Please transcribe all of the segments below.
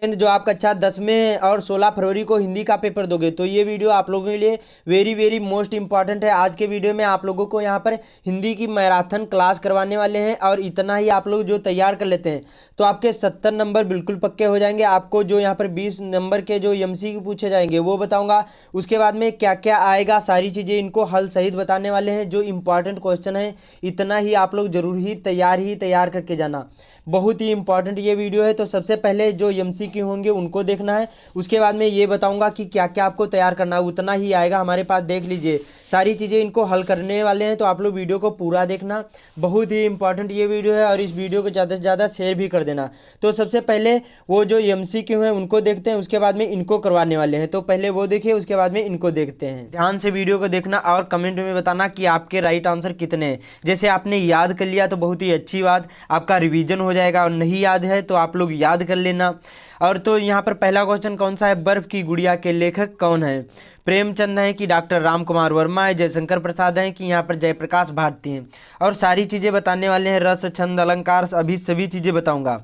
जो आप कक्षा 10 में और 16 फरवरी को हिंदी का पेपर दोगे, तो ये वीडियो आप लोगों के लिए वेरी वेरी मोस्ट इंपॉर्टेंट है। आज के वीडियो में आप लोगों को यहाँ पर हिंदी की मैराथन क्लास करवाने वाले हैं, और इतना ही आप लोग जो तैयार कर लेते हैं तो आपके 70 नंबर बिल्कुल पक्के हो जाएंगे। आपको जो यहाँ पर 20 नंबर के जो एमसीक्यू पूछे जाएंगे वो बताऊँगा। उसके बाद में क्या क्या आएगा, सारी चीज़ें इनको हल सहित बताने वाले हैं। जो इंपॉर्टेंट क्वेश्चन है इतना ही आप लोग जरूर ही तैयार करके जाना। बहुत ही इंपॉर्टेंट ये वीडियो है। तो सबसे पहले जो एमसीक्यू होंगे उनको देखना है, उसके बाद में ये बताऊंगा कि क्या क्या आपको तैयार करना है। उतना ही आएगा हमारे पास, देख लीजिए सारी चीज़ें इनको हल करने वाले हैं। तो आप लोग वीडियो को पूरा देखना, बहुत ही इंपॉर्टेंट ये वीडियो है, और इस वीडियो को ज़्यादा से ज़्यादा शेयर भी कर देना। तो सबसे पहले वो जो एमसीक्यू हैं उनको देखते हैं, उसके बाद में इनको करवाने वाले हैं। तो पहले वो देखिए, उसके बाद में इनको देखते हैं। ध्यान से वीडियो को देखना और कमेंट में बताना कि आपके राइट आंसर कितने हैं। जैसे आपने याद कर लिया तो बहुत ही अच्छी बात, आपका रिवीजन हो जाएगा, और नहीं याद है तो आप लोग याद कर लेना। और तो यहाँ पर पहला क्वेश्चन कौन सा है, बर्फ की गुड़िया के लेखक कौन है? प्रेमचंद हैं कि डॉक्टर राम कुमार वर्मा है, जयशंकर प्रसाद हैं कि यहाँ पर जयप्रकाश भारती हैं। और सारी चीज़ें बताने वाले हैं, रस छंद अलंकार अभी सभी चीज़ें बताऊंगा।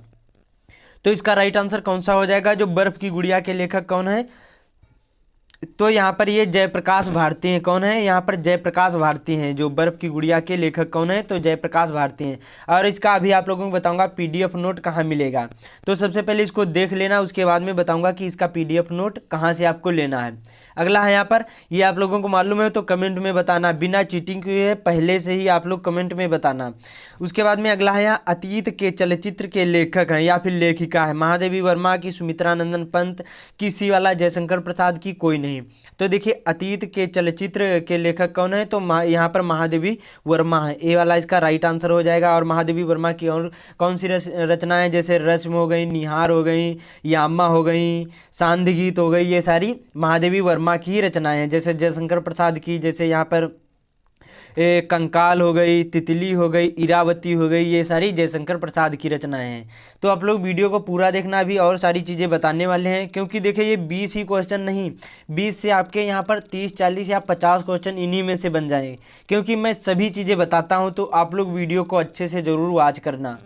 तो इसका राइट आंसर कौन सा हो जाएगा, जो बर्फ की गुड़िया के लेखक कौन है? तो यहाँ पर ये जयप्रकाश भारती हैं। कौन है यहाँ पर? जयप्रकाश भारती हैं। जो बर्फ की गुड़िया के लेखक कौन है? तो जयप्रकाश भारती हैं। और इसका अभी आप लोगों को बताऊंगा पीडीएफ नोट कहाँ मिलेगा। तो सबसे पहले इसको देख लेना, उसके बाद में बताऊंगा कि इसका पीडीएफ नोट कहाँ से आपको लेना है। अगला है यहाँ पर, ये आप लोगों को मालूम है तो कमेंट में बताना, बिना चीटिंग किए पहले से ही आप लोग कमेंट में बताना। उसके बाद में अगला है यहाँ, अतीत के चलचित्र के लेखक हैं या फिर लेखिका है? महादेवी वर्मा की, सुमित्रा नंदन पंत की, सी वाला जयशंकर प्रसाद की, कोई नहीं। तो देखिए अतीत के चलचित्र के लेखक कौन है? तो यहाँ पर महादेवी वर्मा है, ए वाला इसका राइट आंसर हो जाएगा। और महादेवी वर्मा की और कौन सी रचनाएं, जैसे रस्म हो गई, निहार हो गई, यामा हो गई, सांध्य गीत हो गई, ये सारी महादेवी वर्मा की ही रचनाएं हैं। जैसे जयशंकर प्रसाद की, जैसे यहाँ पर कंकाल हो गई, तितली हो गई, इरावती हो गई, ये सारी जयशंकर प्रसाद की रचनाएं हैं। तो आप लोग वीडियो को पूरा देखना, भी और सारी चीज़ें बताने वाले हैं। क्योंकि देखिए ये 20 ही क्वेश्चन नहीं, 20 से आपके यहाँ पर 30, 40 या 50 क्वेश्चन इन्हीं में से बन जाएंगे। क्योंकि मैं सभी चीज़ें बताता हूँ, तो आप लोग वीडियो को अच्छे से ज़रूर वॉच करना।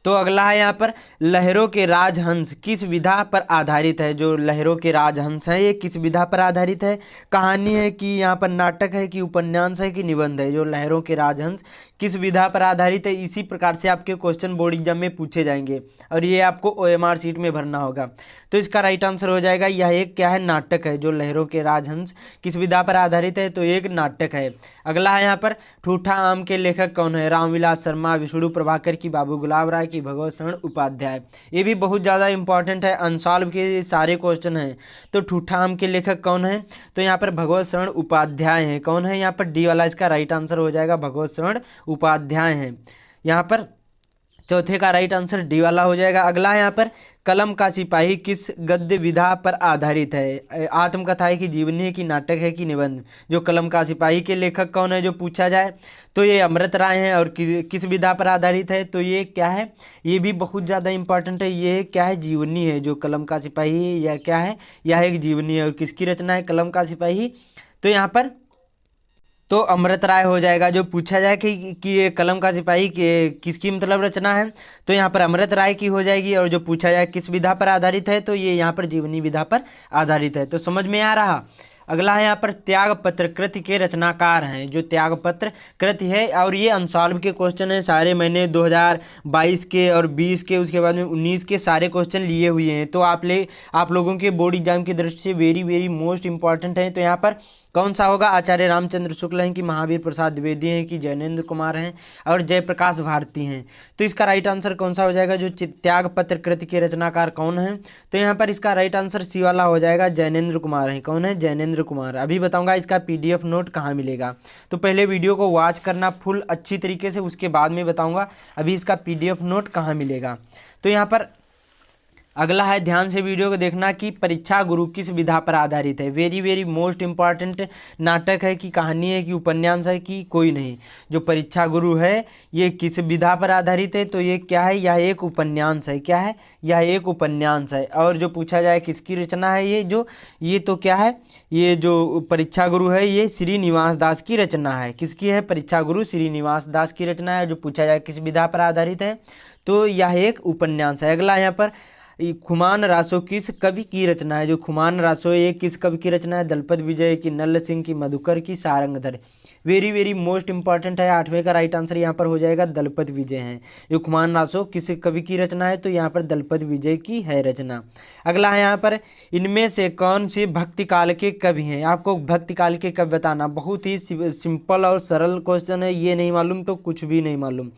तो अगला है यहाँ पर, लहरों के राजहंस किस विधा पर आधारित है? जो लहरों के राजहंस है ये किस विधा पर आधारित है? कहानी है कि यहाँ पर नाटक है कि उपन्यास है कि निबंध है? जो लहरों के राजहंस किस विधा पर आधारित है? इसी प्रकार से आपके क्वेश्चन बोर्ड एग्जाम में पूछे जाएंगे, और ये आपको ओएमआर सीट में भरना होगा। तो इसका राइट आंसर हो जाएगा, यह एक क्या है, नाटक है। जो लहरों के राजहंस किस विधा पर आधारित है? तो एक नाटक है। अगला है यहाँ पर, ठूठा आम के लेखक कौन है? रामविलास शर्मा, विष्णु प्रभाकर की, बाबू गुलाब राय की, भगवत शरण उपाध्याय। ये भी बहुत ज़्यादा इंपॉर्टेंट है, अनसॉल्व के सारे क्वेश्चन हैं। तो ठूठा आम के लेखक कौन है? तो यहाँ पर भगवत शरण उपाध्याय हैं। कौन है यहाँ पर? डी वाला इसका राइट आंसर हो जाएगा, भगवत शरण उपाध्याय हैं। यहाँ पर चौथे का राइट आंसर डी वाला हो जाएगा। अगला है यहाँ पर, कलम का सिपाही किस गद्य विधा पर आधारित है? आत्मकथा है कि जीवनी है कि नाटक है कि निबंध? जो कलम का सिपाही के लेखक कौन है, जो पूछा जाए तो ये अमृत राय हैं। और किस विधा पर आधारित है? तो ये क्या है, ये भी बहुत ज़्यादा इंपॉर्टेंट है। ये क्या है, जीवनी है। जो कलम का सिपाही यह क्या है, यह एक जीवनी है। और किसकी रचना है कलम का सिपाही? तो यहाँ पर तो अमृत राय हो जाएगा। जो पूछा जाए कि ये कलम का सिपाही किसकी मतलब रचना है, तो यहाँ पर अमृत राय की हो जाएगी। और जो पूछा जाए किस विधा पर आधारित है, तो ये यहाँ पर जीवनी विधा पर आधारित है। तो समझ में आ रहा। अगला है यहाँ पर, त्यागपत्र कृति के रचनाकार हैं? जो त्यागपत्र कृति है, और ये अनसॉल्व के क्वेश्चन हैं सारे। मैंने 2022 के और 20 के, उसके बाद में 19 के सारे क्वेश्चन लिए हुए हैं। तो आप लोगों के बोर्ड एग्जाम की दृष्टि से वेरी वेरी मोस्ट इंपॉर्टेंट है। तो यहाँ पर कौन सा होगा? आचार्य रामचंद्र शुक्ल हैं कि महावीर प्रसाद द्विवेदी हैं कि जैनेन्द्र कुमार हैं और जयप्रकाश भारती हैं? तो इसका राइट आंसर कौन सा हो जाएगा? जो त्यागपत्र कृति के रचनाकार कौन है? तो यहाँ पर इसका राइट आंसर सी वाला हो जाएगा, जैनेन्द्र कुमार हैं। कौन है? जैनेन्द्र कुमार। अभी बताऊंगा इसका पीडीएफ नोट कहाँ मिलेगा। तो पहले वीडियो को वॉच करना फुल अच्छी तरीके से, उसके बाद में बताऊंगा अभी इसका पीडीएफ नोट कहाँ मिलेगा। तो यहाँ पर अगला है, ध्यान से वीडियो को देखना कि परीक्षा गुरु किस विधा पर आधारित है? वेरी वेरी मोस्ट इंपॉर्टेंट, नाटक है कि कहानी है कि उपन्यास है कि कोई नहीं? जो परीक्षा गुरु है ये किस विधा पर आधारित है? तो ये क्या है, यह एक उपन्यास है। क्या है, यह एक उपन्यास है। और जो पूछा जाए किसकी रचना है, ये तो क्या है, ये जो परीक्षा गुरु है ये श्रीनिवास दास की रचना है। किसकी है? परीक्षा गुरु श्रीनिवास दास की रचना है। जो पूछा जाए किस विधा पर आधारित है, तो यह एक उपन्यास है। अगला यहाँ पर, खुमान रासो किस कवि की रचना है? जो खुमान रासो ये किस कवि की रचना है? दलपत विजय की, नल्ल सिंह की, मधुकर की, Sarangdhar. Very very most important है। 8वें का राइट आंसर यहाँ पर हो जाएगा दलपत विजय है। जो खुमान रासो किस कवि की रचना है? तो यहाँ पर दलपत विजय की है रचना। अगला है यहाँ पर, इनमें से कौन से भक्ति काल के कवि हैं? आपको भक्ति काल के कवि बताना। बहुत ही सिंपल और सरल क्वेश्चन है। ये नहीं मालूम तो कुछ भी नहीं मालूम।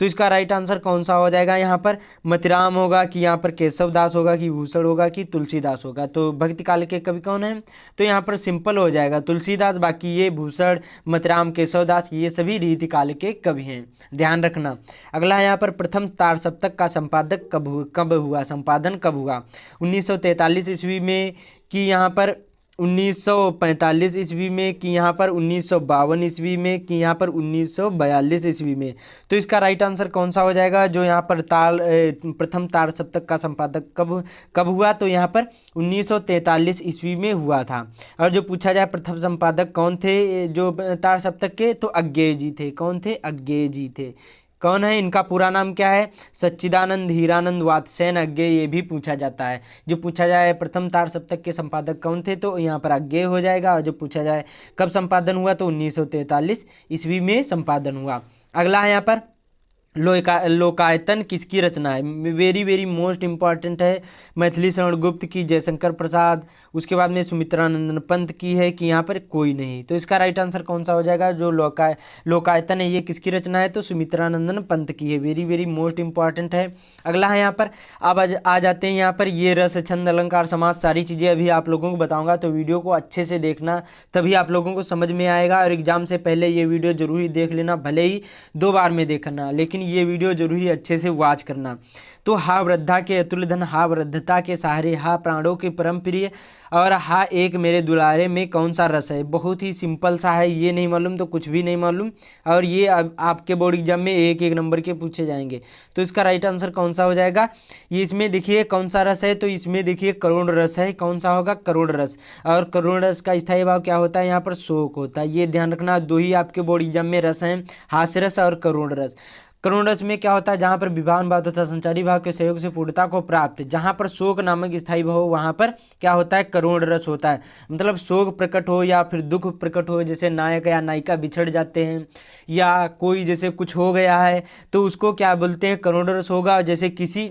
तो इसका राइट आंसर कौन सा हो जाएगा? यहाँ पर मतिराम होगा कि यहाँ पर केशव दास होगा कि भूषण होगा कि तुलसीदास होगा? तो भक्ति काल के कवि कौन है? तो यहाँ पर सिंपल हो जाएगा तुलसीदास। बाकी ये भूषण, मतिराम, केशव दास ये सभी रीति काल के कवि हैं, ध्यान रखना। अगला है यहाँ पर, प्रथम तार सप्तक का संपादक कब हुआ? संपादन कब हुआ? 1943 ईस्वी में कि यहाँ पर 1945 ईस्वी में कि यहाँ पर 1952 ईस्वी में कि यहाँ पर 1942 ईस्वी में? तो इसका राइट आंसर कौन सा हो जाएगा? जो यहाँ पर प्रथम तार सप्तक का संपादक कब हुआ? तो यहाँ पर 1943 ईस्वी में हुआ था। और जो पूछा जाए प्रथम संपादक कौन थे जो तार सप्तक के? तो अज्ञेय जी थे। कौन थे? अज्ञेय जी थे। कौन है? इनका पूरा नाम क्या है? सच्चिदानंद हीरानंद वात्स्ययन अज्ञेय। ये भी पूछा जाता है। जो पूछा जाए प्रथम तार सप्तक के संपादक कौन थे? तो यहाँ पर अज्ञेय हो जाएगा। और जो पूछा जाए कब संपादन हुआ? तो 1943 ईस्वी में संपादन हुआ। अगला है यहाँ पर, लोकायतन किसकी रचना है? वेरी वेरी मोस्ट इंपॉर्टेंट है। मैथिली शरण गुप्त की, जयशंकर प्रसाद, उसके बाद में सुमित्रानंदन पंत की है कि यहाँ पर कोई नहीं? तो इसका राइट आंसर कौन सा हो जाएगा? जो लोकायतन है ये किसकी रचना है? तो सुमित्रानंदन पंत की है। वेरी वेरी मोस्ट इंपॉर्टेंट है। अगला है यहाँ पर, अब आ जाते हैं यहाँ पर, ये रस, छंद, अलंकार, समास सारी चीज़ें अभी आप लोगों को बताऊँगा। तो वीडियो को अच्छे से देखना, तभी आप लोगों को समझ में आएगा। और एग्जाम से पहले ये वीडियो जरूर देख लेना, भले ही 2 बार में देखना, लेकिन ये वीडियो जरूरी अच्छे से वॉच करना। तो हा वृद्धा के अतुल्य धन, हा वृद्धता के सहारे, हा प्राणों के परम प्रिय, और हा एक मेरे दुलारे में कौन सा रस है? बहुत ही सिंपल सा है। ये नहीं मालूम तो कुछ भी नहीं मालूम। और ये आपके बोर्ड एग्जाम में 1-1 नंबर के पूछे जाएंगे। तो इसका राइट आंसर कौन सा हो जाएगा? ये इसमें देखिए कौन सा रस है? तो इसमें देखिए करुण रस है। कौन सा होगा? करुण रस। और करुण रस का स्थायी भाव क्या होता है? यहाँ पर शोक होता है। ये ध्यान रखना। 2 ही आपके बोर्ड एग्जाम में रस हैं, हास्य रस और करुण रस। करुण रस में क्या होता है? जहाँ पर विभावन भाव तथा संचारी भाव के सहयोग से पूर्णता को प्राप्त, जहाँ पर शोक नामक स्थायी भाव हो वहाँ पर क्या होता है? करुण रस होता है। मतलब शोक प्रकट हो या फिर दुख प्रकट हो, जैसे नायक या नायिका बिछड़ जाते हैं या कोई जैसे कुछ हो गया है, तो उसको क्या बोलते हैं? करुण रस होगा। जैसे किसी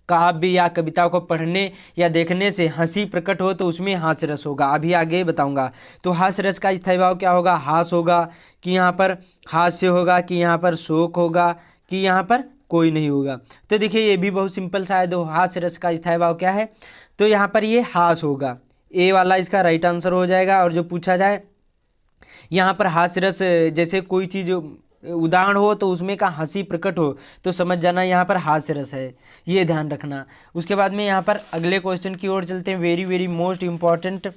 काव्य या कविता को पढ़ने या देखने से हंसी प्रकट हो तो उसमें हास्य रस होगा। अभी आगे बताऊंगा। तो हास्य रस का स्थायी भाव क्या होगा? हास होगा कि यहाँ पर हास्य होगा कि यहाँ पर शोक होगा कि यहाँ पर कोई नहीं होगा? तो देखिए ये भी बहुत सिंपल सा है। तो हास्य रस का स्थायी भाव क्या है? तो यहाँ पर ये हास होगा। ए वाला इसका राइट आंसर हो जाएगा। और जो पूछा जाए यहाँ पर हास्य रस, जैसे कोई चीज़ उदाहरण हो तो उसमें का हंसी प्रकट हो तो समझ जाना यहाँ पर हास्य रस है। ये ध्यान रखना। उसके बाद में यहाँ पर अगले क्वेश्चन की ओर चलते हैं। वेरी वेरी मोस्ट इंपॉर्टेंट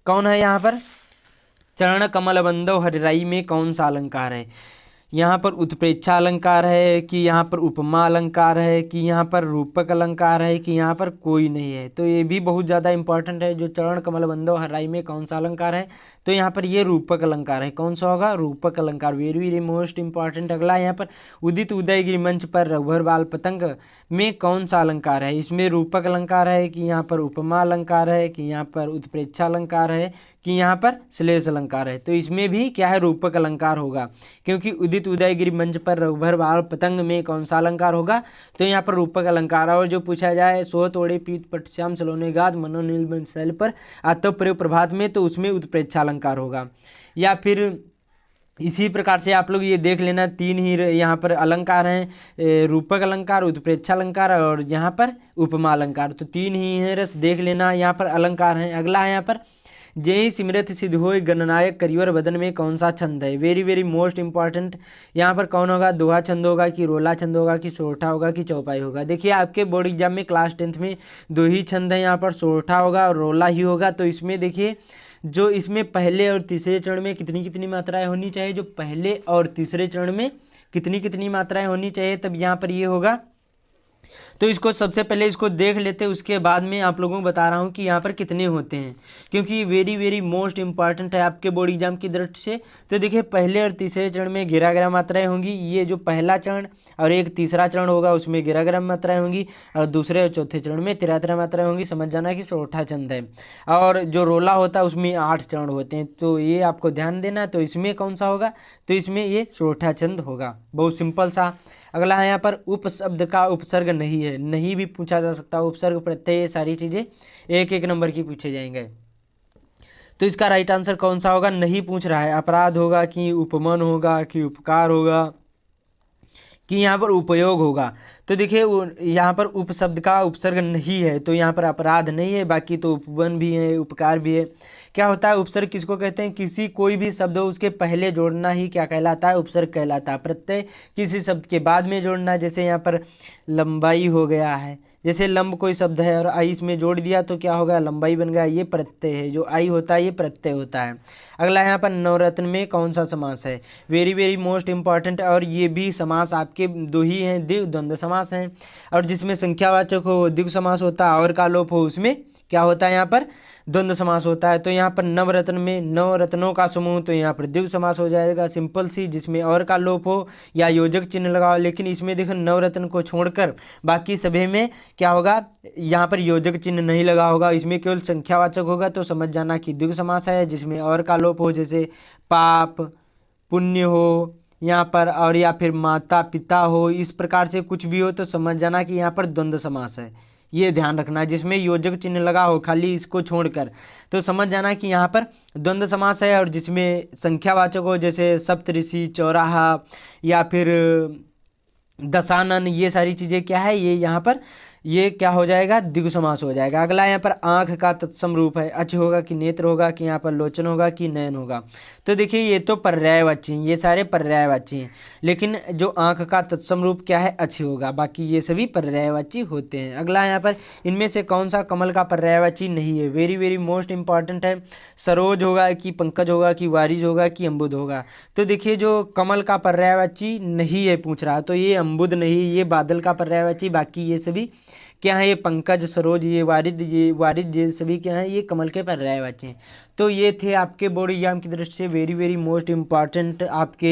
कौन है यहाँ पर? चरण कमल बंदो हरिराई में कौन सा अलंकार है? यहाँ पर उत्प्रेक्षा अलंकार है कि यहाँ पर उपमा अलंकार है कि यहाँ पर रूपक अलंकार है कि यहाँ पर कोई नहीं है? तो ये भी बहुत ज़्यादा इंपॉर्टेंट है। जो चरण कमल बंदो हरिराई में कौन सा अलंकार है? तो यहाँ पर ये रूपक अलंकार है। कौन सा होगा? रूपक अलंकार। Very very most important. अगला यहाँ पर, उदित उदयगिरि मंच पर रघुवर बाल पतंग में कौन सा अलंकार है? इसमें रूपक अलंकार है कि यहाँ पर उपमा अलंकार है कि यहाँ पर उत्प्रेक्षा अलंकार है कि यहाँ पर श्लेष अलंकार है? तो इसमें भी क्या है? रूपक अलंकार होगा। क्योंकि उदित उदयगिरि मंच पर रघुवर बाल पतंग में कौन सा अलंकार होगा? तो यहाँ पर रूपक अलंकार। और जो पूछा जाए सो तोड़े पीत पटश्याम सलोने गाद मनो नीलबंध शैल पर आतप प्रयोग प्रभात में, तो उसमें उत्प्रेक्षा अलंकार होगा। या फिर इसी प्रकार से आप लोग ये देख लेना, 3 ही यहाँ पर अलंकार हैं, रूपक अलंकार, उत्प्रेक्षा अलंकार और यहाँ पर उपमा अलंकार। तो 3 ही हैं रस, देख लेना यहाँ पर अलंकार हैं। अगला है यहाँ पर, जय सिमरत सिद्ध होय गणनायक करिवर बदन में कौन सा छंद है? Very very most important. यहाँ पर कौन होगा? दोहा छंद होगा कि रोला छंद होगा कि सोरठा होगा कि चौपाई होगा? देखिए आपके बोर्ड एग्जाम में क्लास 10th में 2 ही छंद हैं। यहाँ पर सोरठा होगा और रोला ही होगा। तो इसमें देखिए जो इसमें पहले और तीसरे चरण में कितनी कितनी मात्राएं होनी चाहिए? जो पहले और तीसरे चरण में कितनी कितनी मात्राएं होनी चाहिए, तब यहाँ पर ये होगा। तो इसको सबसे पहले इसको देख लेते हैं, उसके बाद में आप लोगों को बता रहा हूँ कि यहाँ पर कितने होते हैं, क्योंकि ये वेरी वेरी मोस्ट इंपॉर्टेंट है आपके बोर्ड एग्जाम की दृष्टि से। तो देखिए पहले और तीसरे चरण में 11 मात्राएं होंगी। ये जो पहला चरण और एक तीसरा चरण होगा उसमें 11 मात्राएं होंगी, और दूसरे और चौथे चरण में 13 मात्राएं होंगी। समझ जाना कि सोरठा छंद है। और जो रोला होता है उसमें 8 चरण होते हैं, तो ये आपको ध्यान देना। तो इसमें कौन सा होगा, तो इसमें ये सोरठा छंद होगा। बहुत सिंपल सा। अगला है यहाँ पर उपशब्द का उपसर्ग नहीं है, नहीं भी पूछा जा सकता। उपसर्ग प्रत्यय ये सारी चीज़ें एक एक नंबर की पूछे जाएंगे। तो इसका राइट आंसर कौन सा होगा, नहीं पूछ रहा है। अपराध होगा कि उपमन होगा कि उपकार होगा कि यहाँ पर उपयोग होगा। तो देखिए यहाँ पर उपशब्द का उपसर्ग नहीं है, तो यहाँ पर अपराध नहीं है। बाकी तो उपवन भी है, उपकार भी है। क्या होता है उपसर्ग किसको कहते हैं, किसी कोई भी शब्द हो उसके पहले जोड़ना ही क्या कहलाता है, उपसर्ग कहलाता है। प्रत्यय किसी शब्द के बाद में जोड़ना, जैसे यहाँ पर लंबाई हो गया है, जैसे लंब कोई शब्द है और आई इसमें जोड़ दिया तो क्या होगा, लंबाई बन गया। ये प्रत्यय है, जो आई होता है ये प्रत्यय होता है। अगला यहाँ पर नवरत्न में कौन सा समास है, वेरी वेरी मोस्ट इंपॉर्टेंट। और ये भी समास आपके दो ही हैं, द्वंद्व समास हैं। और जिसमें संख्यावाचक हो द्विगु समास होता है, और का लोप हो उसमें क्या होता है, यहाँ पर द्वंद्व समास होता है। तो यहाँ पर नवरत्न में नवरत्नों का समूह, तो यहाँ पर द्विगु समास हो जाएगा, सिंपल सी, जिसमें और का लोप हो या योजक चिन्ह लगाओ। लेकिन इसमें देखो नवरत्न को छोड़कर बाकी सभी में क्या होगा, यहाँ पर योजक चिन्ह नहीं लगा होगा, इसमें केवल संख्यावाचक होगा। तो समझ जाना कि द्विगु समास है, जिसमें और का लोप हो, जैसे पाप पुण्य हो यहाँ पर, और या फिर माता पिता हो, इस प्रकार से कुछ भी हो तो समझ जाना कि यहाँ पर द्वंद्व समास है। ये ध्यान रखना, जिसमें योजक चिन्ह लगा हो खाली इसको छोड़कर, तो समझ जाना कि यहाँ पर द्वंद्व समास है। और जिसमें संख्यावाचक हो, जैसे सप्तऋषि, चौराहा या फिर दशानन, ये सारी चीज़ें क्या है, ये यहाँ पर ये क्या हो जाएगा, द्विगु समास हो जाएगा। अगला यहाँ पर आँख का तत्सम रूप है, अच होगा कि नेत्र होगा कि यहाँ पर लोचन होगा कि नयन होगा। तो देखिए ये तो पर्यायवाची हैं, ये सारे पर्यायवाची हैं। लेकिन जो आँख का तत्सम रूप क्या है, अच होगा। बाकी ये सभी पर्यायवाची होते हैं। अगला यहाँ पर इनमें से कौन सा कमल का पर्यायवाची नहीं है, वेरी वेरी मोस्ट इंपॉर्टेंट है। सरोज होगा कि पंकज होगा कि वारिज होगा कि अम्बुद होगा। तो देखिए जो कमल का पर्यायवाची नहीं है पूछ रहा, तो ये अम्बुद नहीं, ये बादल का पर्यायवाची। बाकी ये सभी क्या है, ये पंकज, सरोज, ये वारिद ये सभी क्या है, ये कमल के पर्यायवाची हैं। तो ये थे आपके बोर्ड एग्जाम की दृष्टि से वेरी वेरी मोस्ट इंपॉर्टेंट आपके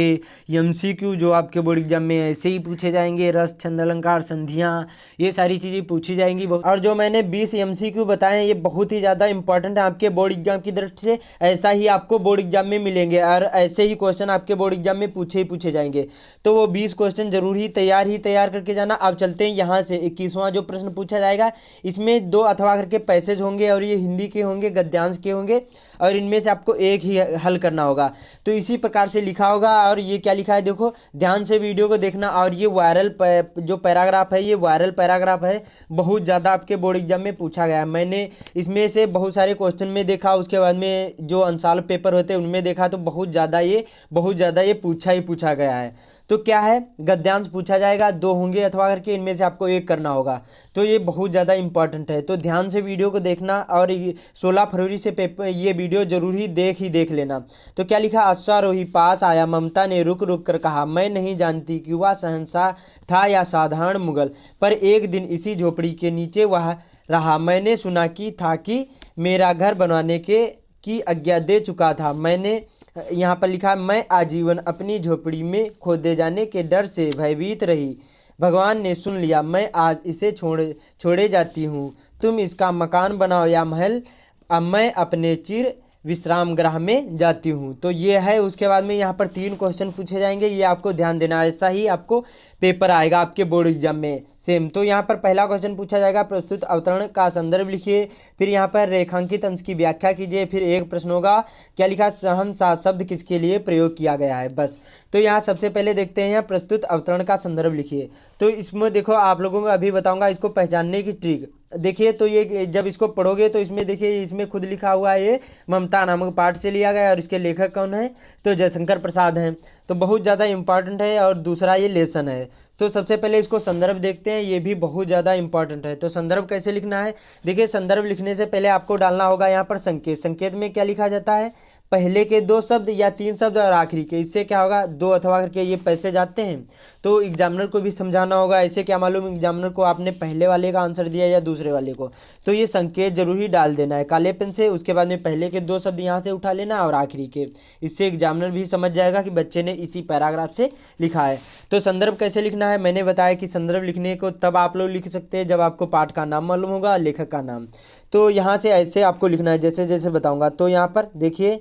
एमसीक्यू, जो आपके बोर्ड एग्जाम में ऐसे ही पूछे जाएंगे। रस, छंद, अलंकार, संधियाँ, ये सारी चीज़ें पूछी जाएंगी। और जो मैंने 20 एमसीक्यू बताए ये बहुत ही ज़्यादा इंपॉर्टेंट है आपके बोर्ड एग्जाम की दृष्टि से। ऐसा ही आपको बोर्ड एग्जाम में मिलेंगे और ऐसे ही क्वेश्चन आपके बोर्ड एग्जाम में पूछे जाएंगे। तो वो 20 क्वेश्चन जरूर ही तैयार करके जाना। अब चलते हैं यहाँ से 21वां जो प्रश्न पूछा जाएगा, इसमें 2 अथवा करके पैसेज होंगे और ये हिंदी के होंगे, गद्यांश के होंगे, और इनमें से आपको एक ही हल करना होगा। तो इसी प्रकार से लिखा होगा। और ये क्या लिखा है देखो, ध्यान से वीडियो को देखना। और ये वायरल जो पैराग्राफ है, ये वायरल पैराग्राफ है, बहुत ज़्यादा आपके बोर्ड एग्जाम में पूछा गया है। मैंने इसमें से बहुत सारे क्वेश्चन में देखा, उसके बाद में जो अंशाल पेपर होते हैं उनमें देखा, तो बहुत ज़्यादा ये पूछा गया है। तो क्या है, गद्यांश पूछा जाएगा, 2 होंगे अथवा करके, इनमें से आपको एक करना होगा। तो ये बहुत ज़्यादा इंपॉर्टेंट है, तो ध्यान से वीडियो को देखना। और 16 फरवरी से पेपर ये वीडियो जरूर ही देख लेना। तो क्या लिखा, अश्वारोही पास आया, ममता ने रुक कर कहा, मैं नहीं जानती कि वह शहंशाह था या साधारण मुगल, पर एक दिन इसी झोपड़ी के नीचे वह रहा। मैंने सुना कि था कि मेरा घर बनवाने की आज्ञा दे चुका था। मैंने यहाँ पर लिखा, मैं आजीवन अपनी झोपड़ी में खोदे जाने के डर से भयभीत रही। भगवान ने सुन लिया, मैं आज इसे छोड़े जाती हूँ। तुम इसका मकान बनाओ या महल, अब मैं अपने चिर विश्राम गृह में जाती हूँ। तो ये है। उसके बाद में यहाँ पर 3 क्वेश्चन पूछे जाएंगे, ये आपको ध्यान देना। ऐसा ही आपको पेपर आएगा आपके बोर्ड एग्जाम में सेम। तो यहाँ पर पहला क्वेश्चन पूछा जाएगा, प्रस्तुत अवतरण का संदर्भ लिखिए। फिर यहाँ पर रेखांकित अंश की व्याख्या कीजिए। फिर एक प्रश्न होगा, क्या लिखा, शहंशाह शब्द किसके लिए प्रयोग किया गया है, बस। तो यहाँ सबसे पहले देखते हैं, यहाँ प्रस्तुत अवतरण का संदर्भ लिखिए। तो इसमें देखो, आप लोगों को अभी बताऊंगा इसको पहचानने की ट्रिक। देखिए तो ये जब इसको पढ़ोगे तो इसमें देखिए, इसमें खुद लिखा हुआ है, ये ममता नामक पाठ से लिया गया है। और इसके लेखक कौन है, तो जयशंकर प्रसाद हैं। तो बहुत ज़्यादा इंपॉर्टेंट है। और दूसरा ये लेसन है। तो सबसे पहले इसको संदर्भ देखते हैं, ये भी बहुत ज़्यादा इंपॉर्टेंट है। तो संदर्भ कैसे लिखना है, देखिए संदर्भ लिखने से पहले आपको डालना होगा यहाँ पर संकेत। संकेत में क्या लिखा जाता है, पहले के 2 शब्द या 3 शब्द और आखिरी के, इससे क्या होगा 2 अथवा करके ये पैसे जाते हैं। तो एग्जामिनर को भी समझाना होगा, ऐसे क्या मालूम एग्जामिनर को आपने पहले वाले का आंसर दिया या दूसरे वाले को। तो ये संकेत जरूर ही डाल देना है काले पेन से। उसके बाद में पहले के 2 शब्द यहाँ से उठा लेना और आखिरी के, इससे एग्जामिनर भी समझ जाएगा कि बच्चे ने इसी पैराग्राफ से लिखा है। तो संदर्भ कैसे लिखना है, मैंने बताया कि संदर्भ लिखने को तब आप लोग लिख सकते हैं जब आपको पाठ का नाम मालूम होगा, लेखक का नाम। तो यहाँ से ऐसे आपको लिखना है जैसे जैसे बताऊँगा। तो यहाँ पर देखिए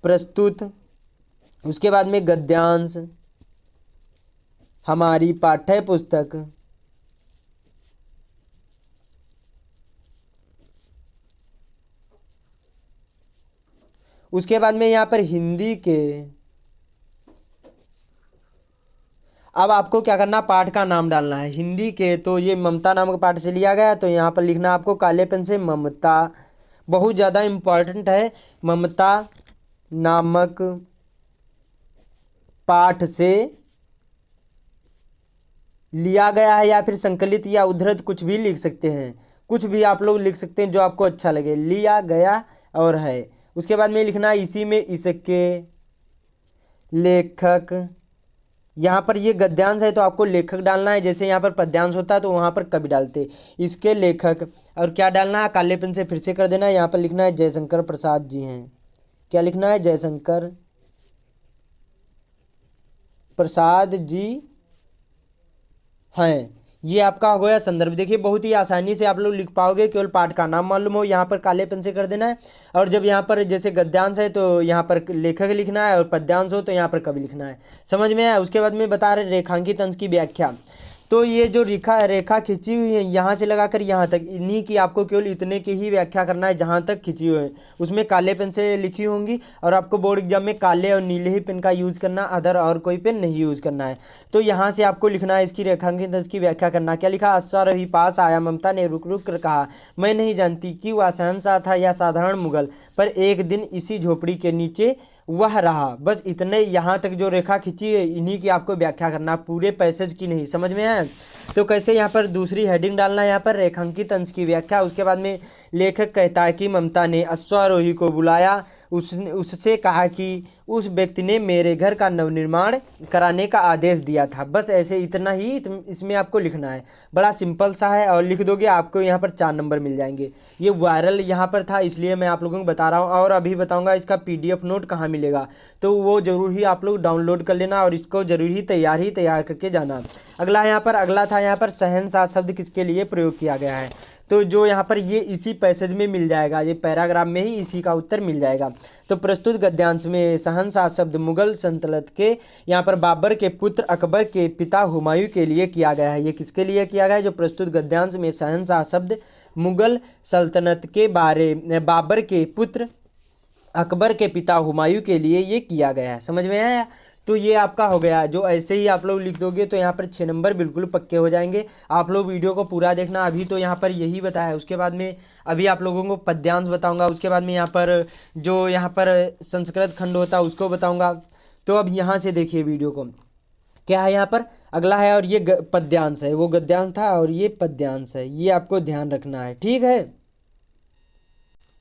प्रस्तुत, उसके बाद में गद्यांश, हमारी पाठ्य पुस्तक, उसके बाद में यहाँ पर हिंदी के। अब आपको क्या करना, पाठ का नाम डालना है हिंदी के। तो ये ममता नामक पाठ से लिया गया, तो यहाँ पर लिखना आपको काले पेन से ममता, बहुत ज़्यादा इम्पॉर्टेंट है, ममता नामक पाठ से लिया गया है, या फिर संकलित या उद्धृत कुछ भी लिख सकते हैं, कुछ भी आप लोग लिख सकते हैं जो आपको अच्छा लगे, लिया गया और है। उसके बाद में लिखना इसी में इसके लेखक, यहाँ पर ये गद्यांश है तो आपको लेखक डालना है, जैसे यहाँ पर पद्यांश होता है तो वहाँ पर कवि डालते, इसके लेखक। और क्या डालना है, काले पेन से फिर से कर देना है, यहाँ पर लिखना है जयशंकर प्रसाद जी हैं। क्या लिखना है, जयशंकर प्रसाद जी हैं। ये आपका हो गया संदर्भ। देखिए बहुत ही आसानी से आप लोग लिख पाओगे, केवल पाठ का नाम मालूम हो, यहाँ पर काले पेन से कर देना है। और जब यहाँ पर जैसे गद्यांश है तो यहाँ पर लेखक लिखना है, और पद्यांश हो तो यहाँ पर कवि लिखना है। समझ में आया। उसके बाद में बता रहे रेखांकित अंश की व्याख्या। तो ये जो रेखा खींची हुई है यहाँ से लगाकर यहाँ तक, इन्हीं की आपको केवल इतने की ही व्याख्या करना है जहाँ तक खींची हुई है, उसमें काले पेन से लिखी होंगी। और आपको बोर्ड एग्जाम में काले और नीले ही पेन का यूज़ करना, अदर और कोई पेन नहीं यूज़ करना है। तो यहाँ से आपको लिखना है इसकी रेखांकित अंश की व्याख्या करना। क्या लिखा, अश्वारोही पास आया, ममता ने रुक रुक कर कहा, मैं नहीं जानती कि वह शहंशाह था या साधारण मुगल, पर एक दिन इसी झोपड़ी के नीचे वह रहा। बस इतने यहाँ तक जो रेखा खींची है इन्हीं की आपको व्याख्या करना, पूरे पैसेज की नहीं। समझ में आया। तो कैसे, यहाँ पर दूसरी हेडिंग डालना है, यहाँ पर रेखांकित अंश की व्याख्या। उसके बाद में लेखक कहता है कि ममता ने अश्वारोही को बुलाया, उससे कहा कि उस व्यक्ति ने मेरे घर का नवनिर्माण कराने का आदेश दिया था। बस ऐसे इतना ही इसमें आपको लिखना है, बड़ा सिंपल सा है, और लिख दोगे आपको यहाँ पर 4 नंबर मिल जाएंगे। ये वायरल यहाँ पर था इसलिए मैं आप लोगों को बता रहा हूँ। और अभी बताऊँगा इसका PDF नोट कहाँ मिलेगा, तो वो ज़रूर ही आप लोग डाउनलोड कर लेना और इसको ज़रूर ही तैयार करके जाना। अगला यहाँ पर अगला था, यहाँ पर शहंशाह शब्द किसके लिए प्रयोग किया गया है। तो जो यहाँ पर ये इसी पैसेज में मिल जाएगा, ये पैराग्राफ में ही इसी का उत्तर मिल जाएगा। तो प्रस्तुत गद्यांश में शहंशाह शब्द मुगल सल्तनत के, यहाँ पर बाबर के पुत्र अकबर के पिता हुमायूं के लिए किया गया है। ये किसके लिए किया गया है, जो प्रस्तुत गद्यांश में शहंशाह शब्द मुगल सल्तनत के बाबर के पुत्र अकबर के पिता हुमायूं के लिए ये किया गया है। समझ में आया। तो ये आपका हो गया। जो ऐसे ही आप लोग लिख दोगे तो यहाँ पर 6 नंबर बिल्कुल पक्के हो जाएंगे। आप लोग वीडियो को पूरा देखना। अभी तो यहाँ पर यही बताया, उसके बाद में अभी आप लोगों को पद्यांश बताऊँगा, उसके बाद में यहाँ पर जो यहाँ पर संस्कृत खंड होता है उसको बताऊँगा। तो अब यहाँ से देखिए वीडियो को, क्या है यहाँ पर अगला है, और ये पद्यांश है, वो गद्यांश था और ये पद्यांश है, ये आपको ध्यान रखना है, ठीक है।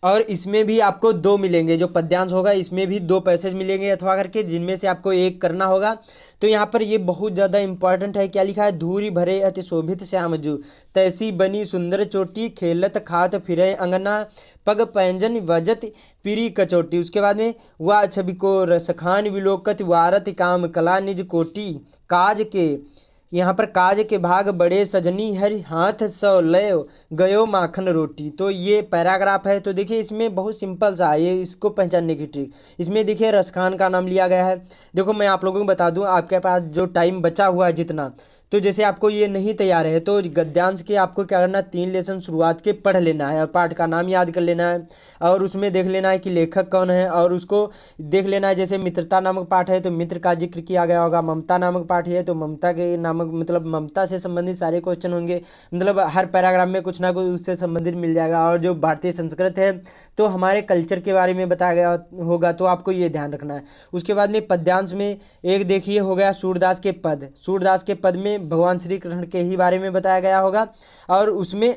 और इसमें भी आपको 2 मिलेंगे, जो पद्यांश होगा इसमें भी 2 पैसेज मिलेंगे अथवा करके, जिनमें से आपको एक करना होगा। तो यहाँ पर ये बहुत ज़्यादा इंपॉर्टेंट है। क्या लिखा है, धूरी भरे अति शोभित श्यामजू, तैसी बनी सुंदर चोटी, खेलत खात फिरे अंगना, पग पैंजन वजत पीरी कचोटी। उसके बाद में वह छवि को रसखान विलोकत, वारत काम कला निज कोटी, काज के, यहाँ पर काज के भाग बड़े सजनी, हरि हाथ सौ लय गयो माखन रोटी। तो ये पैराग्राफ है। तो देखिए इसमें बहुत सिंपल सा है, ये इसको पहचानने की ट्रिक। इसमें देखिए रसखान का नाम लिया गया है। देखो मैं आप लोगों को बता दूं, आपके पास जो टाइम बचा हुआ है जितना, तो जैसे आपको ये नहीं तैयार है तो गद्यांश के आपको क्या करना, 3 लेसन शुरुआत के पढ़ लेना है और पाठ का नाम याद कर लेना है, और उसमें देख लेना है कि लेखक कौन है, और उसको देख लेना है। जैसे मित्रता नामक पाठ है तो मित्र का जिक्र किया गया होगा, ममता नामक पाठ है तो ममता के नामक मतलब ममता से संबंधित सारे क्वेश्चन होंगे, मतलब हर पैराग्राफ में कुछ ना कुछ उससे संबंधित मिल जाएगा। और जो भारतीय संस्कृत है तो हमारे कल्चर के बारे में बताया गया होगा, तो आपको ये ध्यान रखना है। उसके बाद में पद्यांश में एक देखिए हो गया सूरदास के पद, सूरदास के पद में भगवान श्री कृष्ण के ही बारे में बताया गया होगा, और उसमें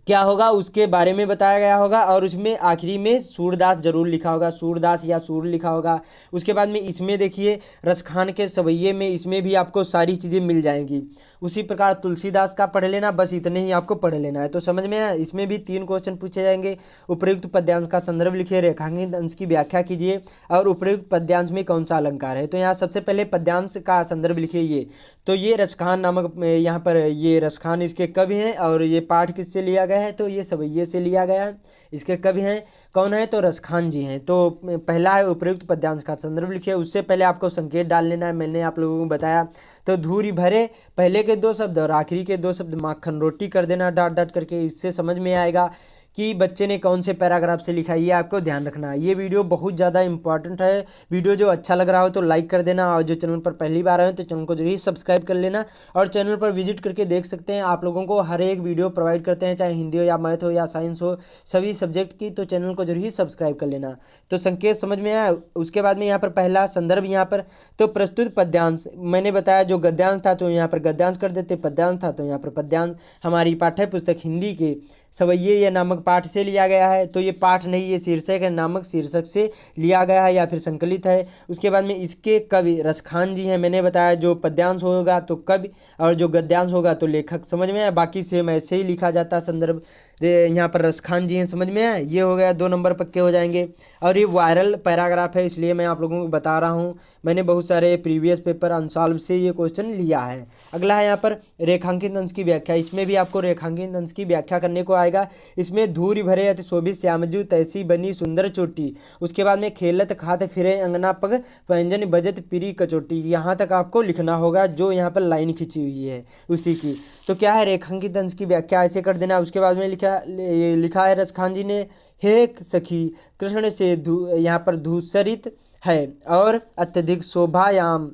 क्या होगा उसके बारे में बताया गया होगा, और उसमें आखिरी में सूरदास जरूर लिखा होगा, सूरदास या सूर लिखा होगा। उसके बाद में इसमें देखिए रसखान के सवैये में, इसमें भी आपको सारी चीज़ें मिल जाएंगी। उसी प्रकार तुलसीदास का पढ़ लेना, बस इतने ही आपको पढ़ लेना है। तो समझ में आया, इसमें भी 3 क्वेश्चन पूछे जाएंगे। उपर्युक्त पद्यांश का संदर्भ लिखिए, रेखांकित अंश की व्याख्या कीजिए, और उपर्युक्त पद्यांश में कौन सा अलंकार है। तो यहाँ सबसे पहले पद्यांश का संदर्भ लिखिए ये। तो ये रसखान नामक, यहाँ पर ये रसखान इसके कवि हैं, और ये पाठ किससे लिया गया है, तो ये सवैये से लिया गया है। इसके कवि हैं कौन है, तो रसखान जी हैं। तो पहला है उपर्युक्त पद्यांश का संदर्भ लिखिए। उससे पहले आपको संकेत डाल लेना है, मैंने आप लोगों को बताया। तो धूरी भरे पहले के 2 शब्द और आखिरी के 2 शब्द माखन रोटी कर देना डॉट डॉट करके। इससे समझ में आएगा कि बच्चे ने कौन से पैराग्राफ से लिखा है, ये आपको ध्यान रखना है। ये वीडियो बहुत ज़्यादा इंपॉर्टेंट है। वीडियो जो अच्छा लग रहा हो तो लाइक कर देना, और जो चैनल पर पहली बार आए तो चैनल को जरूर सब्सक्राइब कर लेना, और चैनल पर विजिट करके देख सकते हैं। आप लोगों को हर एक वीडियो प्रोवाइड करते हैं, चाहे हिंदी हो या मैथ हो या साइंस हो, सभी सब्जेक्ट की। तो चैनल को जरूर सब्सक्राइब कर लेना। तो संकेत समझ में आया। उसके बाद में यहाँ पर पहला संदर्भ यहाँ पर, तो प्रस्तुत पद्यांश मैंने बताया, जो गद्यांश था तो यहाँ पर गद्यांश कर देते, पद्यांश था तो यहाँ पर पद्यांश। हमारी पाठ्य पुस्तक हिंदी के सवैये या नामक पाठ से लिया गया है। तो ये पाठ नहीं, ये शीर्षक है, नामक शीर्षक से लिया गया है या फिर संकलित है। उसके बाद में इसके कवि रसखान जी हैं। मैंने बताया जो पद्यांश होगा तो कवि, और जो गद्यांश होगा तो लेखक। समझ में आया, बाकी सेम ऐसे ही लिखा जाता संदर्भ। यहाँ पर रसखान जी हैं, समझ में आया। ये हो गया, 2 नंबर पक्के हो जाएंगे। और ये वायरल पैराग्राफ है, इसलिए मैं आप लोगों को बता रहा हूँ। मैंने बहुत सारे प्रीवियस पेपर अनसॉल्व से ये क्वेश्चन लिया है। अगला है यहाँ पर रेखांकित अंश की व्याख्या। इसमें भी आपको रेखांकित अंश की व्याख्या करने को आएगा। इसमें धूरी भरे अति शोभित श्यामजू तैसी बनी सुंदर चोटी। उसके बाद में खेलत खात फिरे अंगना पग व्यंजन बजत पीरी कचोटी। यहाँ तक आपको लिखना होगा, जो यहाँ पर लाइन खींची हुई है उसी की। तो क्या है, रेखांकित अंश की व्याख्या ऐसे कर देना। उसके बाद में लिखा है रसखान जी ने, हे सखी कृष्ण से यहाँ पर धूसरित है, और अत्यधिक शोभायाम,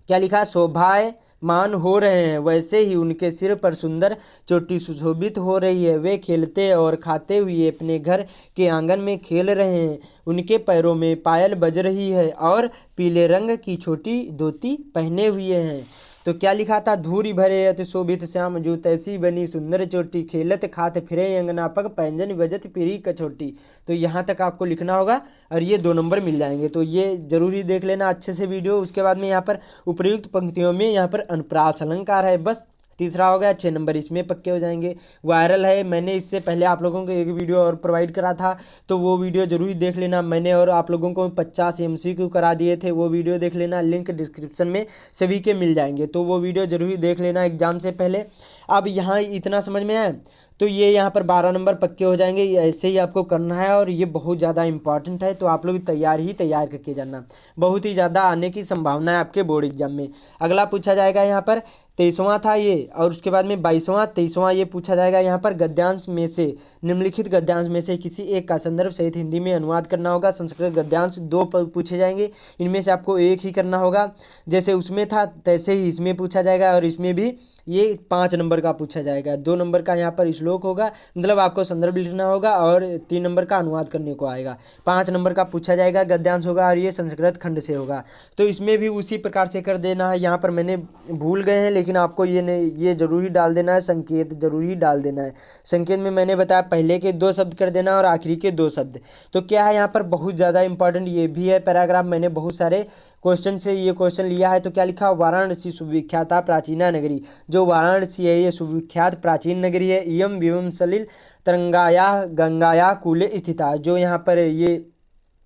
क्या लिखा है, शोभायमान हो रहे हैं, वैसे ही उनके सिर पर सुंदर चोटी सुशोभित हो रही है। वे खेलते और खाते हुए अपने घर के आंगन में खेल रहे हैं। उनके पैरों में पायल बज रही है, और पीले रंग की छोटी धोती पहने हुए हैं। तो क्या लिखा था, धूरी भरे अति शोभित श्याम जो तैसी बनी सुंदर चोटी, खेलत खात फिरे अंगना पग पैंजन बजत पीरी कचोटी। तो यहाँ तक आपको लिखना होगा, और ये 2 नंबर मिल जाएंगे। तो ये जरूरी देख लेना अच्छे से वीडियो। उसके बाद में यहाँ पर उपर्युक्त पंक्तियों में यहाँ पर अनुप्रास अलंकार है, बस तीसरा हो गया। 6 नंबर इसमें पक्के हो जाएंगे। वायरल है, मैंने इससे पहले आप लोगों को एक वीडियो और प्रोवाइड करा था, तो वो वीडियो जरूर देख लेना। मैंने और आप लोगों को 50 MCQ करा दिए थे, वो वीडियो देख लेना। लिंक डिस्क्रिप्शन में सभी के मिल जाएंगे, तो वो वीडियो जरूर देख लेना एग्जाम से पहले। अब यहाँ इतना समझ में आया, तो ये यहाँ पर 12 नंबर पक्के हो जाएंगे। ऐसे ही आपको करना है, और ये बहुत ज़्यादा इंपॉर्टेंट है। तो आप लोग तैयार करके जाना, बहुत ही ज़्यादा आने की संभावना है आपके बोर्ड एग्जाम में। अगला पूछा जाएगा यहाँ पर 23वां था ये, और उसके बाद में 22वां 23वां ये पूछा जाएगा। यहाँ पर गद्यांश में से, निम्नलिखित गद्यांश में से किसी एक का संदर्भ सहित हिंदी में अनुवाद करना होगा। संस्कृत गद्यांश 2 पूछे जाएंगे, इनमें से आपको एक ही करना होगा। जैसे उसमें था तैसे ही इसमें पूछा जाएगा, और इसमें भी ये 5 नंबर का पूछा जाएगा। 2 नंबर का यहाँ पर श्लोक होगा, मतलब आपको संदर्भ लिखना होगा, और 3 नंबर का अनुवाद करने को आएगा। 5 नंबर का पूछा जाएगा, गद्यांश होगा, और ये संस्कृत खंड से होगा। तो इसमें भी उसी प्रकार से कर देना है। यहाँ पर मैंने भूल गए हैं, लेकिन आपको ये जरूरी डाल देना है, संकेत जरूरी डाल देना है। संकेत में मैंने बताया पहले के 2 शब्द कर देना, और आखिरी के 2 शब्द। तो क्या है, यहाँ पर बहुत ज़्यादा इंपॉर्टेंट ये भी है पैराग्राफ। मैंने बहुत सारे क्वेश्चन से ये क्वेश्चन लिया है। तो क्या लिखा, वाराणसी सुविख्याता प्राचीना नगरी। जो वाराणसी है ये सुविख्यात प्राचीन नगरी है। इयम विवम सलिल तरंगाया गंगाया कूले स्थिता। जो यहाँ पर ये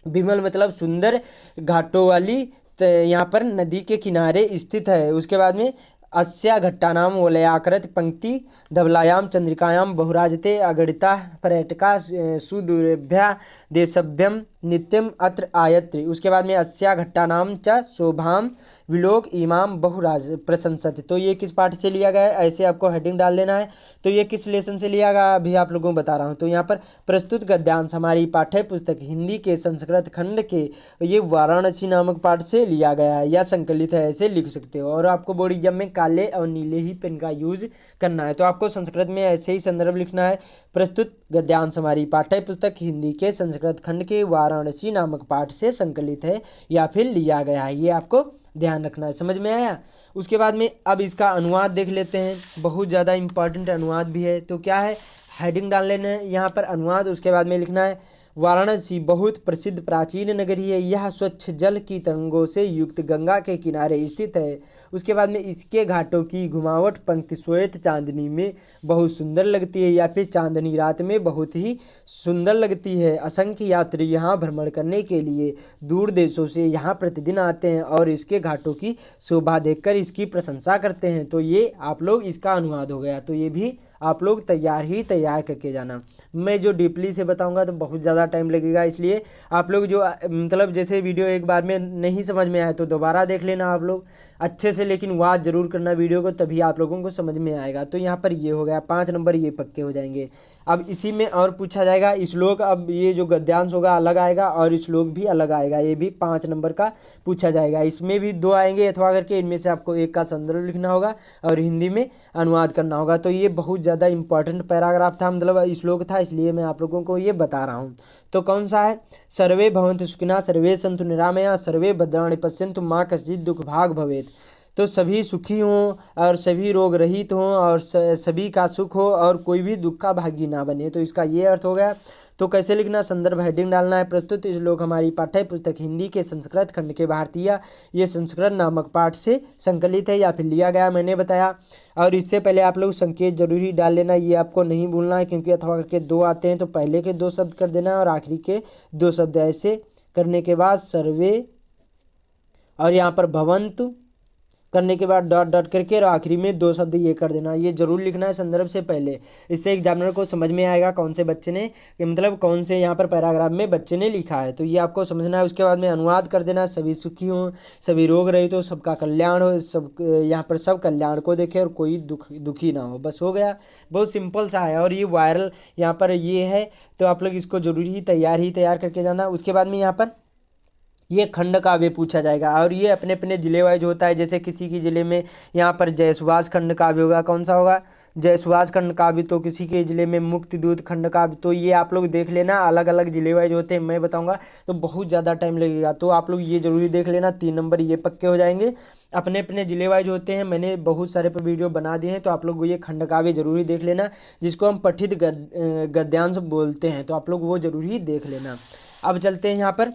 विमल मतलब सुंदर घाटों वाली यहाँ पर नदी के किनारे स्थित है। उसके बाद में अस्या घट्टानाम वलयाकृत पंक्ति धवलायाम चंद्रिकायाम बहुराजते अगणिता पर्यटका सुदूरभ्या देशभ्यम नित्यम अत्र आयत्री। उसके बाद में अस्या घट्टानाम च शोभाम विलोक इमाम बहुराज प्रशंसत। तो ये किस पाठ से लिया गया है, ऐसे आपको हेडिंग डाल लेना है। तो ये किस लेसन से लिया गया अभी आप लोगों को बता रहा हूँ। तो यहाँ पर प्रस्तुत गद्यांश हमारी पाठ्य पुस्तक हिंदी के संस्कृत खंड के ये वाराणसी नामक पाठ से लिया गया है या संकलित है, ऐसे लिख सकते हो। और आपको बोर्ड एग्जाम में काले और नीले ही पेन का यूज करना है। तो आपको संस्कृत में ऐसे ही संदर्भ लिखना है, प्रस्तुत गद्यांश हमारी पाठ्य पुस्तक हिंदी के संस्कृत खंड के वाराणसी नामक पाठ से संकलित है या फिर लिया गया है। ये आपको ध्यान रखना है, समझ में आया। उसके बाद में अब इसका अनुवाद देख लेते हैं, बहुत ज़्यादा इंपॉर्टेंट अनुवाद भी है। तो क्या है, हेडिंग डाल लेना है यहाँ पर अनुवाद। उसके बाद में लिखना है वाराणसी बहुत प्रसिद्ध प्राचीन नगरी है, यह स्वच्छ जल की तरंगों से युक्त गंगा के किनारे स्थित है। उसके बाद में इसके घाटों की घुमावट पंक्ति श्वेत चांदनी में बहुत सुंदर लगती है, या फिर चांदनी रात में बहुत ही सुंदर लगती है। असंख्य यात्री यहाँ भ्रमण करने के लिए दूर देशों से यहाँ प्रतिदिन आते हैं और इसके घाटों की शोभा देखकर इसकी प्रशंसा करते हैं। तो ये आप लोग इसका अनुवाद हो गया। तो ये भी आप लोग तैयार करके जाना। मैं जो डीपली से बताऊंगा तो बहुत ज़्यादा टाइम लगेगा, इसलिए आप लोग जो मतलब जैसे वीडियो एक बार में नहीं समझ में आए तो दोबारा देख लेना आप लोग अच्छे से, लेकिन वाच जरूर करना वीडियो को, तभी आप लोगों को समझ में आएगा। तो यहाँ पर ये हो गया 5 नंबर, ये पक्के हो जाएंगे। अब इसी में और पूछा जाएगा श्लोक। अब ये जो गद्यांश होगा अलग आएगा और श्लोक भी अलग आएगा, ये भी 5 नंबर का पूछा जाएगा। इसमें भी 2 आएंगे अथवा करके, इनमें से आपको एक का संदर्भ लिखना होगा और हिंदी में अनुवाद करना होगा। तो ये बहुत ज़्यादा इंपॉर्टेंट पैराग्राफ था, मतलब श्लोक था, इसलिए मैं आप लोगों को ये बता रहा हूँ। तो कौन सा है? सर्वे भवन्तु सुखिनः सर्वे सन्तु निरामया सर्वे भद्राणि पश्यन्तु मा कश्चित् दुःख भाग् भवेत्। तो सभी सुखी हों और सभी रोग रहित हों और सभी का सुख हो और कोई भी दुख का भागी ना बने। तो इसका ये अर्थ हो गया। तो कैसे लिखना? संदर्भ हेडिंग डालना है। प्रस्तुत श्लोक हमारी पाठ्य पुस्तक हिंदी के संस्कृत खंड के भारतीय ये संस्कृत नामक पाठ से संकलित है या फिर लिया गया, मैंने बताया। और इससे पहले आप लोग संकेत जरूरी डाल लेना, ये आपको नहीं भूलना है, क्योंकि अथवा करके 2 आते हैं तो पहले के 2 शब्द कर देना और आखिरी के 2 शब्द। ऐसे करने के बाद सर्वे और यहाँ पर भवन्तु करने के बाद डॉट डॉट करके और आखिरी में 2 शब्द ये कर देना, ये जरूर लिखना है संदर्भ से पहले। इससे एग्जामिनर को समझ में आएगा कौन से बच्चे ने, मतलब कौन से यहाँ पर पैराग्राफ में बच्चे ने लिखा है। तो ये आपको समझना है। उसके बाद में अनुवाद कर देना, सभी सुखी हों, सभी रोग रहित हो, सबका कल्याण हो, सब यहाँ पर सब कल्याण को देखे और कोई दुखी ना हो। बस हो गया, बहुत सिंपल सा है। और ये वायरल यहाँ पर ये है, तो आप लोग इसको जरूरी ही तैयार करके जाना। उसके बाद में यहाँ पर ये खंड काव्य पूछा जाएगा और ये अपने अपने जिले वाइज होता है। जैसे किसी की जिले में यहाँ पर जयसुभाष खंड काव्य होगा, कौन सा होगा? जयसुभाष खंड काव्य। तो किसी के जिले में मुक्तिदूत खंड काव्य। तो ये आप लोग देख लेना, अलग अलग जिले वाइज होते हैं, मैं बताऊंगा तो बहुत ज़्यादा टाइम लगेगा। तो आप लोग ये जरूरी देख लेना, 3 नंबर ये पक्के हो जाएंगे। अपने अपने जिले वाइज होते हैं, मैंने बहुत सारे पर वीडियो बना दिए हैं, तो आप लोग ये खंड काव्य जरूरी देख लेना, जिसको हम पठित गद्यांश बोलते हैं। तो आप लोग वो जरूरी देख लेना। अब चलते हैं यहाँ पर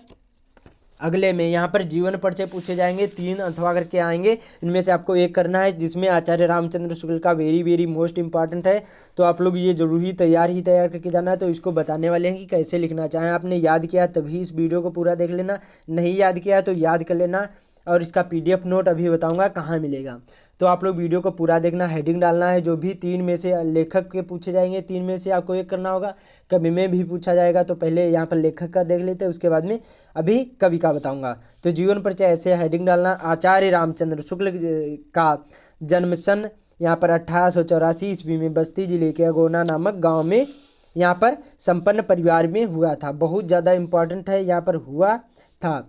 अगले में। यहाँ पर जीवन परिचय पूछे जाएंगे, 3 अथवा करके आएंगे, इनमें से आपको एक करना है, जिसमें आचार्य रामचंद्र शुक्ल का वेरी मोस्ट इंपॉर्टेंट है। तो आप लोग ये जरूर ही तैयार करके जाना है। तो इसको बताने वाले हैं कि कैसे लिखना। चाहे आपने याद किया तभी इस वीडियो को पूरा देख लेना, नहीं याद किया तो याद कर लेना। और इसका PDF नोट अभी बताऊंगा कहाँ मिलेगा। तो आप लोग वीडियो को पूरा देखना, हेडिंग डालना है। जो भी 3 में से लेखक के पूछे जाएंगे, 3 में से आपको एक करना होगा। कवि में भी पूछा जाएगा, तो पहले यहाँ पर लेखक का देख लेते हैं, उसके बाद में अभी कवि का बताऊंगा। तो जीवन परिचय ऐसे हेडिंग डालना, आचार्य रामचंद्र शुक्ल का जन्म सन यहाँ पर 1884 ईस्वी में बस्ती जिले के अगोना नामक गाँव में यहाँ पर संपन्न परिवार में हुआ था। बहुत ज़्यादा इंपॉर्टेंट है, यहाँ पर हुआ था।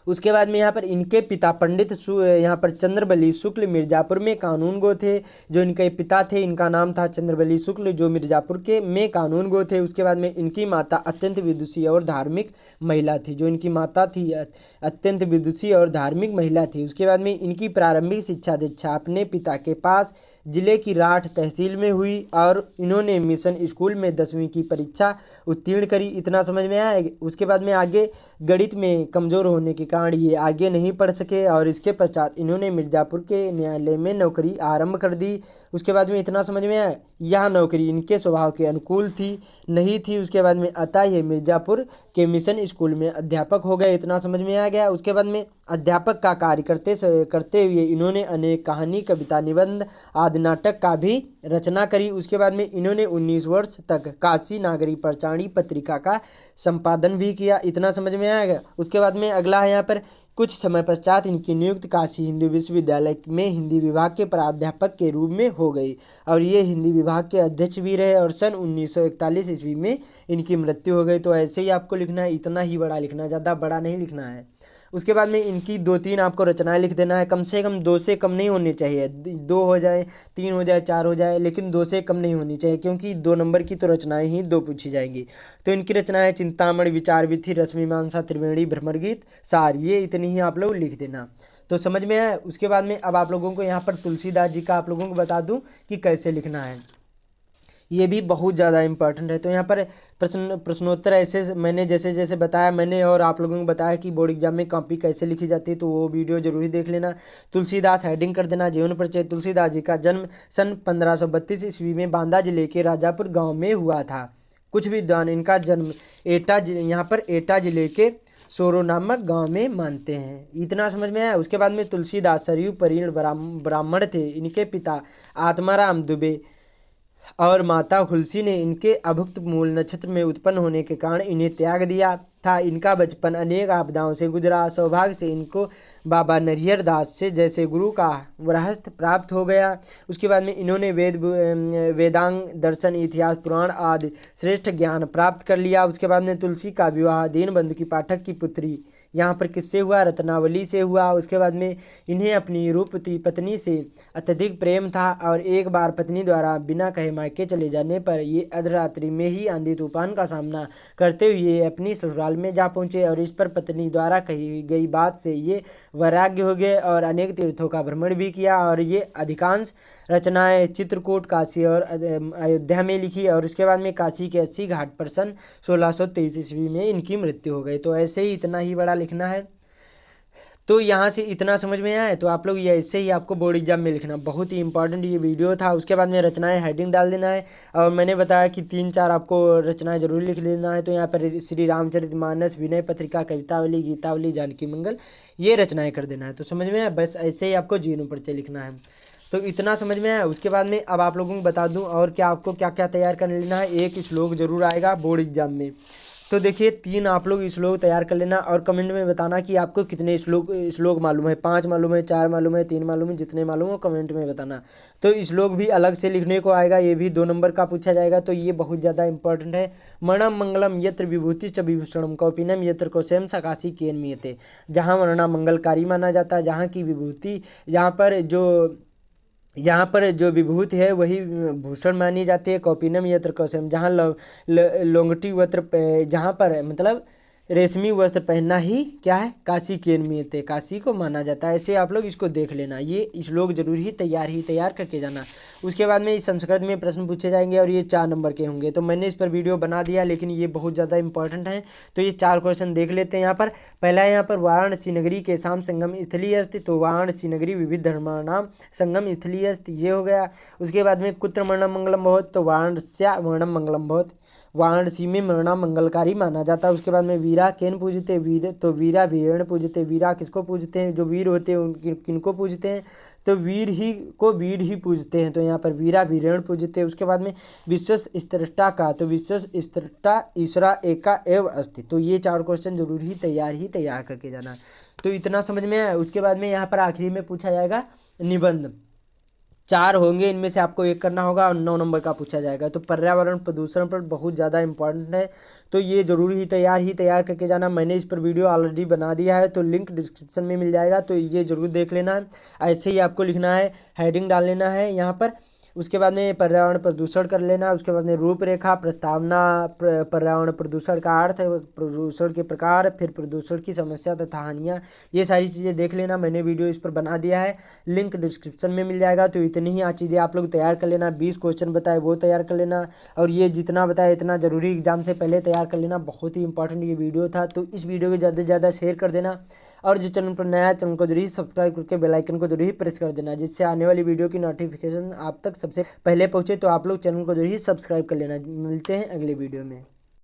उसके बाद में यहाँ पर इनके पिता पंडित यहाँ पर चंद्रबली शुक्ल मिर्ज़ापुर में कानून गो थे। जो इनके पिता थे, इनका नाम था चंद्रबली शुक्ल, जो मिर्ज़ापुर के में कानून गो थे। उसके बाद में इनकी माता अत्यंत विदुषी और धार्मिक महिला थी। जो इनकी माता थी अत्यंत विदुषी और धार्मिक महिला थी। उसके बाद में इनकी प्रारंभिक शिक्षा दीक्षा अपने पिता के पास जिले की राठ तहसील में हुई और इन्होंने मिशन स्कूल में 10वीं की परीक्षा उत्तीर्ण करी। इतना समझ में आया। उसके बाद में आगे गणित में कमज़ोर होने के कारण ये आगे नहीं पढ़ सके और इसके पश्चात इन्होंने मिर्ज़ापुर के न्यायालय में नौकरी आरंभ कर दी। उसके बाद में इतना समझ में आया, यह नौकरी इनके स्वभाव के अनुकूल नहीं थी। उसके बाद में अतः ये मिर्ज़ापुर के मिशन स्कूल में अध्यापक हो गए। इतना समझ में आ गया। उसके बाद में अध्यापक का कार्य करते हुए इन्होंने अनेक कहानी, कविता, निबंध आदि नाटक का भी रचना करी। उसके बाद में इन्होंने 19 वर्ष तक काशी नागरी प्रचारणी पत्रिका का संपादन भी किया। इतना समझ में आएगा। उसके बाद में अगला है यहाँ पर कुछ समय पश्चात इनकी नियुक्ति काशी हिंदू विश्वविद्यालय में हिंदी विभाग के प्राध्यापक के रूप में हो गई और ये हिंदी विभाग के अध्यक्ष भी रहे और सन 1941 ईस्वी में इनकी मृत्यु हो गई। तो ऐसे ही आपको लिखना है, इतना ही बड़ा लिखना है, ज़्यादा बड़ा नहीं लिखना है। उसके बाद में इनकी 2-3 आपको रचनाएं लिख देना है। कम से कम 2 से कम नहीं होनी चाहिए, 2 हो जाए, 3 हो जाए, 4 हो जाए, लेकिन 2 से कम नहीं होनी चाहिए, क्योंकि 2 नंबर की तो रचनाएं ही 2 पूछी जाएंगी। तो इनकी रचनाएं चिंतामणि, विचार विथि, रश्मिमांसा, त्रिवेणी, भ्रमर गीत, सार, ये इतनी ही आप लोग लिख देना। तो समझ में आया। उसके बाद में अब आप लोगों को यहाँ पर तुलसीदास जी का आप लोगों को बता दूँ कि कैसे लिखना है। ये भी बहुत ज़्यादा इंपॉर्टेंट है। तो यहाँ पर प्रश्नोत्तर ऐसे मैंने जैसे जैसे बताया मैंने और आप लोगों को बताया कि बोर्ड एग्जाम में कॉपी कैसे लिखी जाती है, तो वो वीडियो जरूर ही देख लेना। तुलसीदास हेडिंग कर देना। जीवन परिचय। तुलसीदास जी का जन्म सन 1532 ईस्वी में बांदा जिले के राजापुर गाँव में हुआ था। कुछ विद्वान इनका जन्म यहाँ पर एटा जिले के सोरो नामक गांव में मानते हैं। इतना समझ में आया। उसके बाद में तुलसीदास सरयू परिण ब्राह्मण थे। इनके पिता आत्माराम दुबे और माता हुलसी ने इनके अभुक्त मूल नक्षत्र में उत्पन्न होने के कारण इन्हें त्याग दिया था। इनका बचपन अनेक आपदाओं से गुजरा। सौभाग्य से इनको बाबा नरिहर दास से जैसे गुरु का वरहस्त प्राप्त हो गया। उसके बाद में इन्होंने वेदांग दर्शन इतिहास पुराण आदि श्रेष्ठ ज्ञान प्राप्त कर लिया। उसके बाद में तुलसी का विवाह दीनबंधु की पाठक की पुत्री यहाँ पर किससे हुआ? रत्नावली से हुआ। उसके बाद में इन्हें अपनी रूपवती पत्नी से अत्यधिक प्रेम था और एक बार पत्नी द्वारा बिना कहे मायके चले जाने पर ये अर्धरात्रि में ही आंधी तूफान का सामना करते हुए अपनी ससुराल में जा पहुँचे और इस पर पत्नी द्वारा कही गई बात से ये वैराग्य हो गए और अनेक तीर्थों का भ्रमण भी किया और ये अधिकांश रचनाएं चित्रकूट काशी और अयोध्या में लिखी और उसके बाद में काशी के 80 घाट पर सन 1623 ईस्वी में इनकी मृत्यु हो गई। तो ऐसे ही इतना ही बड़ा लिखना है। तो यहाँ से इतना समझ में आया। तो आप लोग ये ऐसे ही आपको बोर्ड एग्जाम में लिखना, बहुत ही इंपॉर्टेंट ये वीडियो था। उसके बाद में रचनाएं हेडिंग डाल देना है और मैंने बताया कि 3-4 आपको रचनाएं जरूर लिख लेना है। तो यहाँ पर श्री रामचरितमानस, विनय पत्रिका, कवितावली, गीतावली, जानकी मंगल ये रचनाएं कर देना है। तो समझ में आया। बस ऐसे ही आपको जीवन परिचय लिखना है। तो इतना समझ में आया। उसके बाद में अब आप लोगों को बता दूं और क्या आपको क्या क्या तैयार कर लेना है। एक श्लोक जरूर आएगा बोर्ड एग्जाम में। तो देखिए 3 आप लोग श्लोक तैयार कर लेना और कमेंट में बताना कि आपको कितने श्लोक मालूम है। 5 मालूम है, 4 मालूम है, 3 मालूम है, जितने मालूम हो कमेंट में बताना। तो श्लोक भी अलग से लिखने को आएगा, ये भी 2 नंबर का पूछा जाएगा। तो ये बहुत ज़्यादा इंपॉर्टेंट है। मरणम मंगलम यत्र विभूति च विभूषणम कौपिनम यत्र कौशेम सकाशी केन मियते। जहाँ मरना मंगलकारी माना जाता है, जहाँ की विभूति यहाँ पर जो विभूति है वही भूषण मानी जाती है। कौपिनम यत्र कौशम, जहाँ लोंगटी वस्त्र, जहाँ पर मतलब रेशमी वस्त्र पहनना ही क्या है? काशी के नियत है, काशी को माना जाता है। ऐसे आप लोग इसको देख लेना। ये श्लोक जरूर ही तैयार करके जाना। उसके बाद में इस संस्कृत में प्रश्न पूछे जाएंगे और ये 4 नंबर के होंगे। तो मैंने इस पर वीडियो बना दिया लेकिन ये बहुत ज़्यादा इंपॉर्टेंट है। तो ये 4 क्वेश्चन देख लेते हैं। यहाँ पर पहला यहाँ पर वाराणसी नगरी के शाम संगम स्थली अस्ति। तो वाराणसी नगरी विविध धर्माणाम संगम स्थली अस्ति, ये हो गया। उसके बाद में कुत्र मरणम मंगलम भवत। तो वाराणस्या मरणम मंगलम भवत, वाराणसी में मरना मंगलकारी माना जाता है। उसके बाद में वीरा केन पूजते, वीर तो वीरा वीरेण पूजते। वीरा किसको पूजते हैं? जो वीर होते हैं उनकी किनको पूजते हैं? तो वीर ही पूजते हैं। तो यहाँ पर वीरा वीरेण पूजते हैं। उसके बाद में विश्व स्त्रष्टा का, तो विश्व स्त्रष्टा ईश्वरा एका एव अस्ति। तो ये 4 क्वेश्चन जरूर ही तैयार करके जाना। तो इतना समझ में आया। उसके बाद में यहाँ पर आखिरी में पूछा जाएगा निबंध। 4 होंगे, इनमें से आपको 1 करना होगा और 9 नंबर का पूछा जाएगा। तो पर्यावरण प्रदूषण पर बहुत ज़्यादा इंपॉर्टेंट है। तो ये जरूर ही तैयार करके जाना। मैंने इस पर वीडियो ऑलरेडी बना दिया है, तो लिंक डिस्क्रिप्शन में मिल जाएगा। तो ये जरूर देख लेना। ऐसे ही आपको लिखना है, हेडिंग डाल लेना है यहाँ पर। उसके बाद में पर्यावरण प्रदूषण कर लेना। उसके बाद में रूपरेखा, प्रस्तावना, पर्यावरण प्रदूषण का अर्थ, प्रदूषण के प्रकार, फिर प्रदूषण की समस्या तथा हानियाँ, ये सारी चीज़ें देख लेना। मैंने वीडियो इस पर बना दिया है, लिंक डिस्क्रिप्शन में मिल जाएगा। तो इतनी ही चीज़ें आप लोग तैयार कर लेना। 20 क्वेश्चन बताए वो तैयार कर लेना और ये जितना बताया इतना जरूरी एग्जाम से पहले तैयार कर लेना। बहुत ही इंपॉर्टेंट ये वीडियो था। तो इस वीडियो को ज़्यादा से ज़्यादा शेयर कर देना और जो चैनल पर नया चैनल को जरूर ही सब्सक्राइब करके बेल आइकन को जरूर ही प्रेस कर देना, जिससे आने वाली वीडियो की नोटिफिकेशन आप तक सबसे पहले पहुंचे। तो आप लोग चैनल को जरूर ही सब्सक्राइब कर लेना। मिलते हैं अगले वीडियो में।